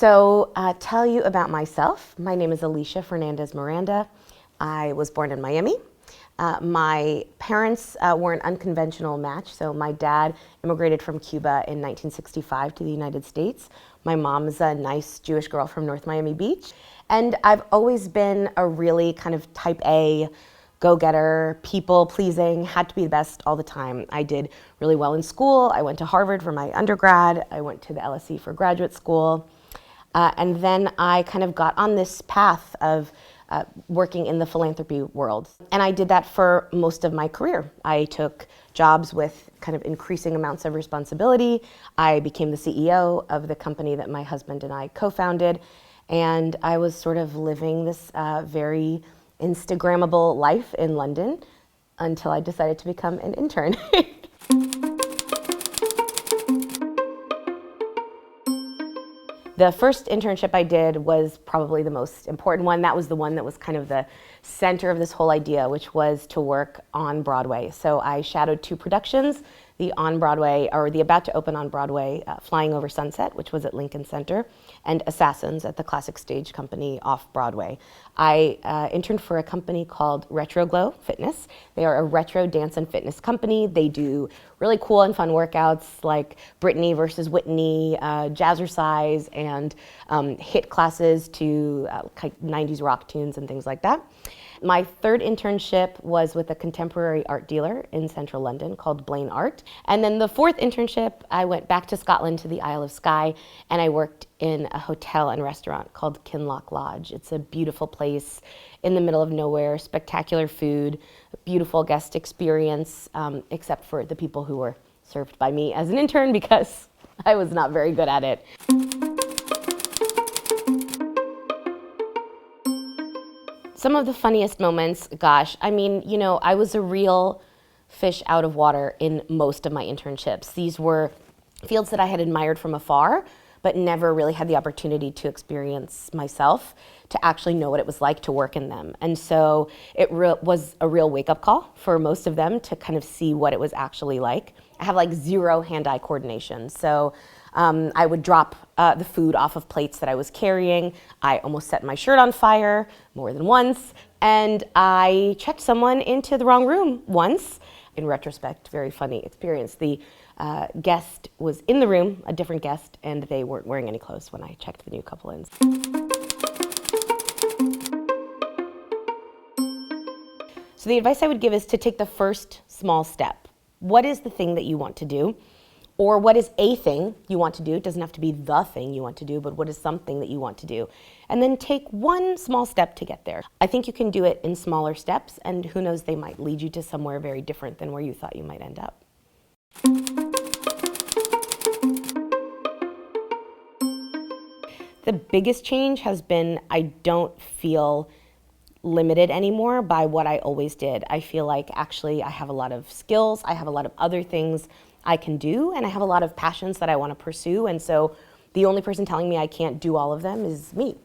Tell you about myself. My name is Alisha Fernandez Miranda. I was born in Miami. My parents were an unconventional match. So my dad immigrated from Cuba in 1965 to the United States. My mom's a nice Jewish girl from North Miami Beach. And I've always been a really kind of type A, go-getter, people-pleasing, had to be the best all the time. I did really well in school. I went to Harvard for my undergrad. I went to the LSE for graduate school. And then I kind of got on this path of working in the philanthropy world. And I did that for most of my career. I took jobs with kind of increasing amounts of responsibility. I became the CEO of the company that my husband and I co-founded. And I was sort of living this very Instagrammable life in London until I decided to become an intern. The first internship I did was probably the most important one. That was the one that was kind of the center of this whole idea, which was to work on Broadway. So I shadowed two productions, the about to open on Broadway, Flying Over Sunset, which was at Lincoln Center, and Assassins at the Classic Stage Company off Broadway. I interned for a company called Retro Glow Fitness. They are a retro dance and fitness company. They do really cool and fun workouts like Britney versus Whitney, jazzercise, and hit classes to 90s rock tunes and things like that. My third internship was with a contemporary art dealer in central London called Blaine Art. And then the fourth internship, I went back to Scotland to the Isle of Skye, and I worked in a hotel and restaurant called Kinloch Lodge. It's a beautiful place in the middle of nowhere, spectacular food, beautiful guest experience, except for the people who were served by me as an intern because I was not very good at it. Some of the funniest moments, gosh, I mean, I was a real fish out of water in most of my internships. These were fields that I had admired from afar, but never really had the opportunity to experience myself, to actually know what it was like to work in them. And so it was a real wake-up call for most of them to kind of see what it was actually like. I have like zero hand-eye coordination, so I would drop the food off of plates that I was carrying. I almost set my shirt on fire more than once, and I checked someone into the wrong room once. In retrospect, very funny experience. The guest was in the room, a different guest, and they weren't wearing any clothes when I checked the new couple in. So the advice I would give is to take the first small step. What is the thing that you want to do? Or what is a thing you want to do? It doesn't have to be the thing you want to do, but what is something that you want to do? And then take one small step to get there. I think you can do it in smaller steps, and who knows, they might lead you to somewhere very different than where you thought you might end up. The biggest change has been I don't feel limited anymore by what I always did. I feel like actually I have a lot of skills, I have a lot of other things I can do, and I have a lot of passions that I want to pursue, and so the only person telling me I can't do all of them is me.